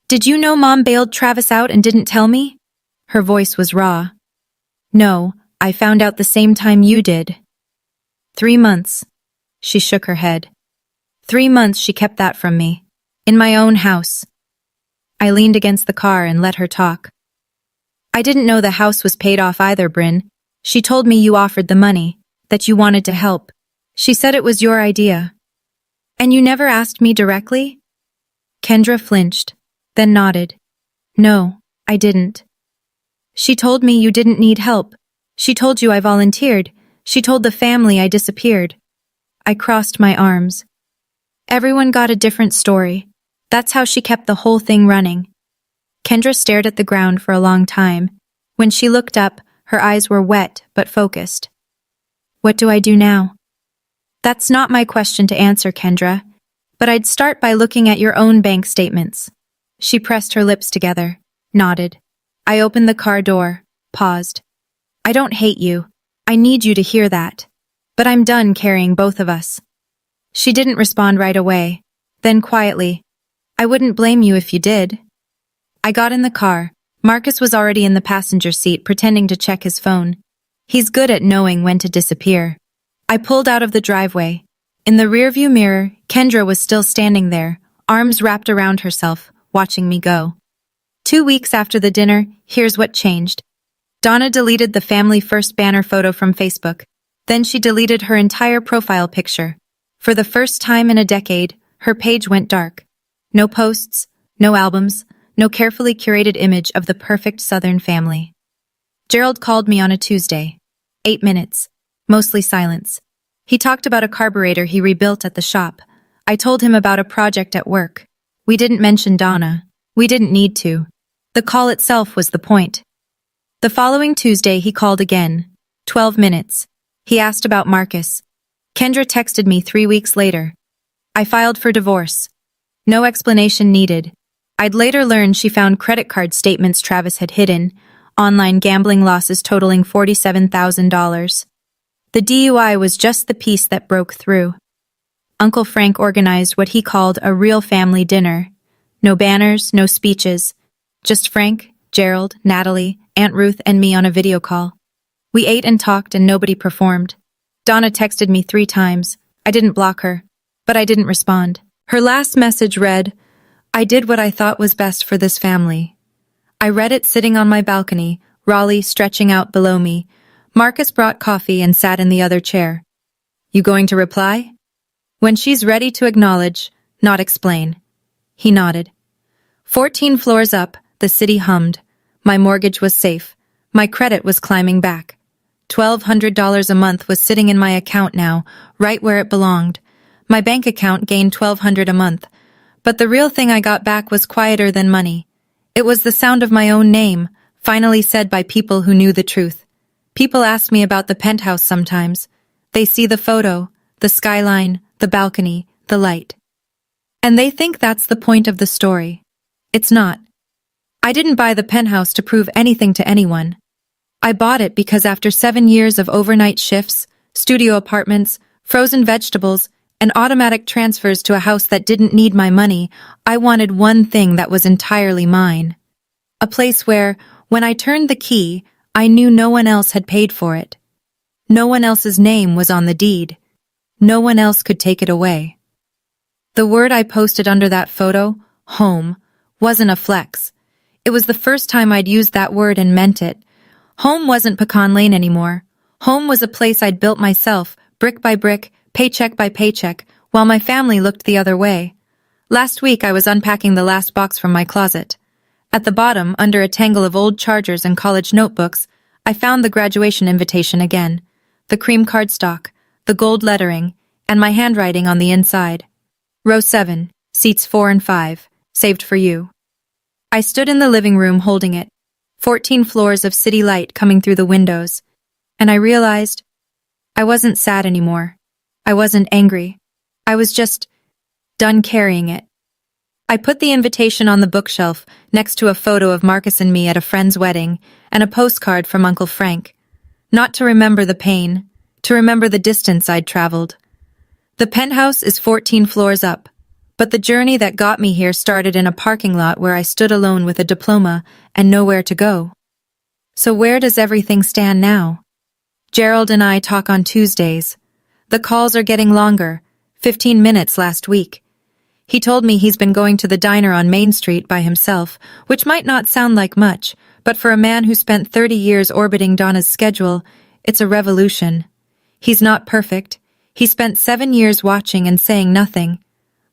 "Did you know Mom bailed Travis out and didn't tell me?" Her voice was raw. "No, I found out the same time you did." 3 months. She shook her head. 3 months she kept that from me. In my own house. I leaned against the car and let her talk. "I didn't know the house was paid off either, Bryn. She told me you offered the money, that you wanted to help. She said it was your idea." "And you never asked me directly?" Kendra flinched, then nodded. "No, I didn't." "She told me you didn't need help. She told you I volunteered. She told the family I disappeared." I crossed my arms. Everyone got a different story. That's how she kept the whole thing running. Kendra stared at the ground for a long time. When she looked up, her eyes were wet but focused. "What do I do now?" "That's not my question to answer, Kendra. But I'd start by looking at your own bank statements." She pressed her lips together, nodded. I opened the car door, paused. "I don't hate you. I need you to hear that. But I'm done carrying both of us. She didn't respond right away. Then quietly, I wouldn't blame you if you did. I got in the car. Marcus was already in the passenger seat pretending to check his phone. He's good at knowing when to disappear. I pulled out of the driveway. In the rearview mirror, Kendra was still standing there, arms wrapped around herself, watching me go. 2 weeks after the dinner, here's what changed. Donna deleted the family first banner photo from Facebook. Then she deleted her entire profile picture. For the first time in a decade, her page went dark. No posts, no albums, no carefully curated image of the perfect Southern family. Gerald called me on a Tuesday. 8 minutes. Mostly silence. He talked about a carburetor he rebuilt at the shop. I told him about a project at work. We didn't mention Donna. We didn't need to. The call itself was the point. The following Tuesday he called again. 12 minutes. He asked about Marcus. Kendra texted me 3 weeks later. I filed for divorce. No explanation needed. I'd later learn she found credit card statements Travis had hidden, online gambling losses totaling $47,000. The DUI was just the piece that broke through. Uncle Frank organized what he called a real family dinner. No banners, no speeches. Just Frank, Gerald, Natalie, Aunt Ruth, and me on a video call. We ate and talked and nobody performed. Donna texted me 3 times. I didn't block her, but I didn't respond. Her last message read, I did what I thought was best for this family. I read it sitting on my balcony, Raleigh stretching out below me. Marcus brought coffee and sat in the other chair. You going to reply? When she's ready to acknowledge, not explain. He nodded. 14 floors up, the city hummed. My mortgage was safe. My credit was climbing back. $1,200 a month was sitting in my account now, right where it belonged. My bank account gained $1,200 a month. But the real thing I got back was quieter than money. It was the sound of my own name, finally said by people who knew the truth. People ask me about the penthouse sometimes. They see the photo, the skyline, the balcony, the light. And they think that's the point of the story. It's not. I didn't buy the penthouse to prove anything to anyone. I bought it because after 7 years of overnight shifts, studio apartments, frozen vegetables, and automatic transfers to a house that didn't need my money, I wanted one thing that was entirely mine. A place where, when I turned the key, I knew no one else had paid for it. No one else's name was on the deed. No one else could take it away. The word I posted under that photo, home, wasn't a flex. It was the first time I'd used that word and meant it. Home wasn't Pecan Lane anymore. Home was a place I'd built myself, brick by brick, paycheck by paycheck, while my family looked the other way. Last week I was unpacking the last box from my closet. At the bottom, under a tangle of old chargers and college notebooks, I found the graduation invitation again, the cream cardstock, the gold lettering, and my handwriting on the inside. Row 7, seats 4 and 5, saved for you. I stood in the living room holding it, 14 floors of city light coming through the windows, and I realized I wasn't sad anymore. I wasn't angry. I was just done carrying it. I put the invitation on the bookshelf next to a photo of Marcus and me at a friend's wedding and a postcard from Uncle Frank. Not to remember the pain, to remember the distance I'd traveled. The penthouse is 14 floors up, but the journey that got me here started in a parking lot where I stood alone with a diploma and nowhere to go. So where does everything stand now? Gerald and I talk on Tuesdays. The calls are getting longer, 15 minutes last week. He told me he's been going to the diner on Main Street by himself, which might not sound like much, but for a man who spent 30 years orbiting Donna's schedule, it's a revolution. He's not perfect. He spent 7 years watching and saying nothing.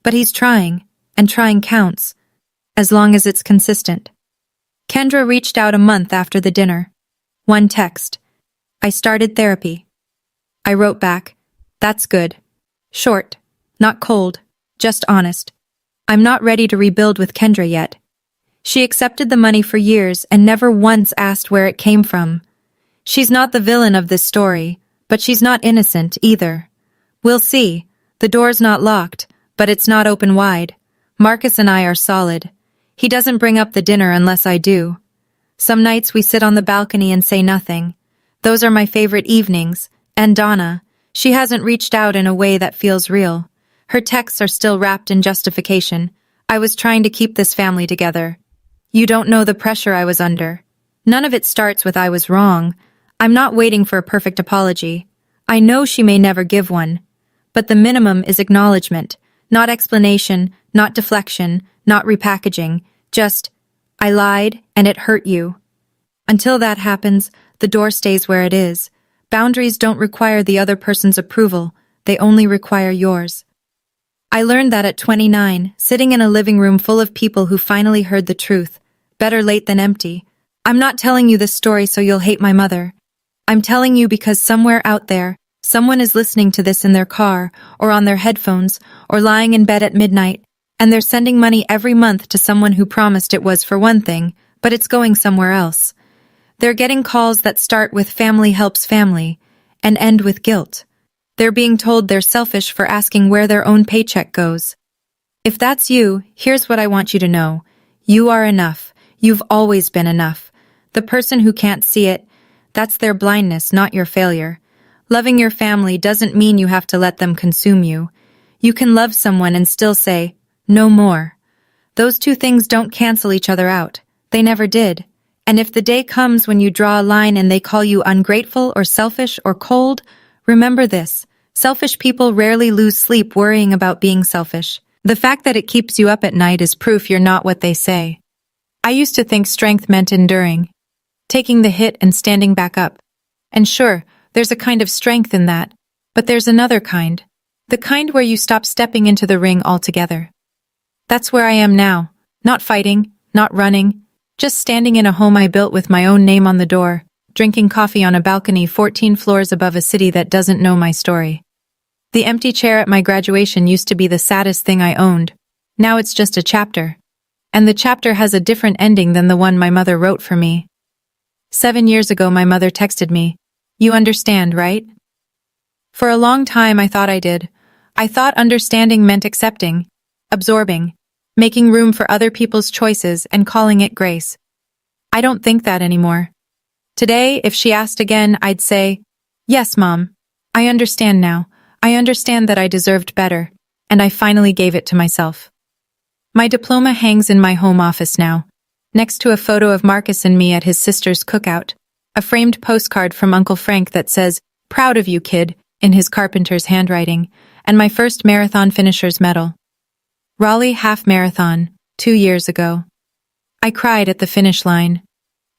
But he's trying, and trying counts, as long as it's consistent. Kendra reached out a month after the dinner. One text. I started therapy. I wrote back, that's good. Short, not cold, just honest. I'm not ready to rebuild with Kendra yet. She accepted the money for years and never once asked where it came from. She's not the villain of this story, but she's not innocent either. We'll see. The door's not locked, but it's not open wide. Marcus and I are solid. He doesn't bring up the dinner unless I do. Some nights we sit on the balcony and say nothing. Those are my favorite evenings. And Donna, She hasn't reached out in a way that feels real. Her texts are still wrapped in justification. I was trying to keep this family together. You don't know the pressure I was under. None of it starts with I was wrong. I'm not waiting for a perfect apology. I know she may never give one. But the minimum is acknowledgement, not explanation, not deflection, not repackaging, just, I lied and it hurt you. Until that happens, the door stays where it is. Boundaries don't require the other person's approval, they only require yours. I learned that at 29, sitting in a living room full of people who finally heard the truth. Better late than empty. I'm not telling you this story so you'll hate my mother. I'm telling you because somewhere out there, someone is listening to this in their car, or on their headphones, or lying in bed at midnight, and they're sending money every month to someone who promised it was for one thing, but it's going somewhere else. They're getting calls that start with family helps family, and end with guilt. They're being told they're selfish for asking where their own paycheck goes. If that's you, here's what I want you to know. You are enough. You've always been enough. The person who can't see it, that's their blindness, not your failure. Loving your family doesn't mean you have to let them consume you. You can love someone and still say, no more. Those two things don't cancel each other out. They never did. And if the day comes when you draw a line and they call you ungrateful or selfish or cold, remember this. Selfish people rarely lose sleep worrying about being selfish. The fact that it keeps you up at night is proof you're not what they say. I used to think strength meant enduring, taking the hit and standing back up. And sure, there's a kind of strength in that, but there's another kind. The kind where you stop stepping into the ring altogether. That's where I am now. Not fighting, not running, just standing in a home I built with my own name on the door, drinking coffee on a balcony 14 floors above a city that doesn't know my story. The empty chair at my graduation used to be the saddest thing I owned. Now it's just a chapter. And the chapter has a different ending than the one my mother wrote for me. 7 years ago my mother texted me, "You understand, right?" For a long time I thought I did. I thought understanding meant accepting, absorbing, making room for other people's choices and calling it grace. I don't think that anymore. Today, if she asked again, I'd say, "Yes, Mom. I understand now. I understand that I deserved better, and I finally gave it to myself." My diploma hangs in my home office now, next to a photo of Marcus and me at his sister's cookout, a framed postcard from Uncle Frank that says, "Proud of you, kid," in his carpenter's handwriting, and my first marathon finisher's medal. Raleigh Half Marathon, 2 years ago. I cried at the finish line.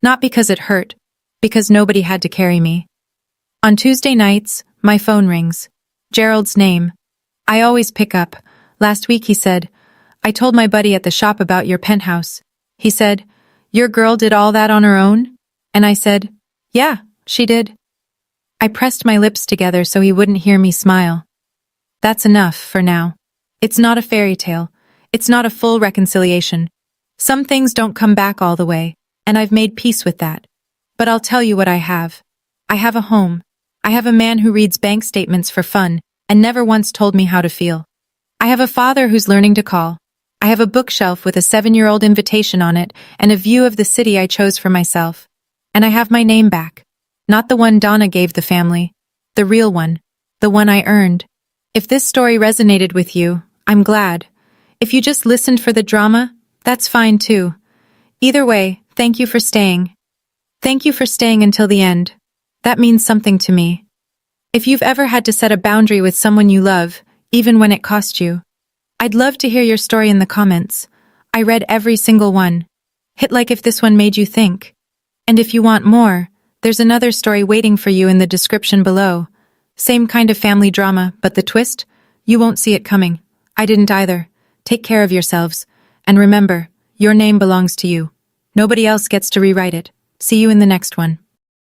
Not because it hurt, because nobody had to carry me. On Tuesday nights, my phone rings. Gerald's name. I always pick up. Last week he said, "I told my buddy at the shop about your penthouse." He said, "Your girl did all that on her own?" And I said, "Yeah, she did." I pressed my lips together so he wouldn't hear me smile. That's enough for now. It's not a fairy tale. It's not a full reconciliation. Some things don't come back all the way, and I've made peace with that. But I'll tell you what I have. I have a home. I have a man who reads bank statements for fun and never once told me how to feel. I have a father who's learning to call. I have a bookshelf with a 7-year-old invitation on it and a view of the city I chose for myself. And I have my name back. Not the one Donna gave the family. The real one. The one I earned. If this story resonated with you, I'm glad. If you just listened for the drama, that's fine too. Either way, thank you for staying. Thank you for staying until the end. That means something to me. If you've ever had to set a boundary with someone you love, even when it cost you, I'd love to hear your story in the comments. I read every single one. Hit like if this one made you think. And if you want more, there's another story waiting for you in the description below. Same kind of family drama, but the twist? You won't see it coming. I didn't either. Take care of yourselves. And remember, your name belongs to you. Nobody else gets to rewrite it. See you in the next one.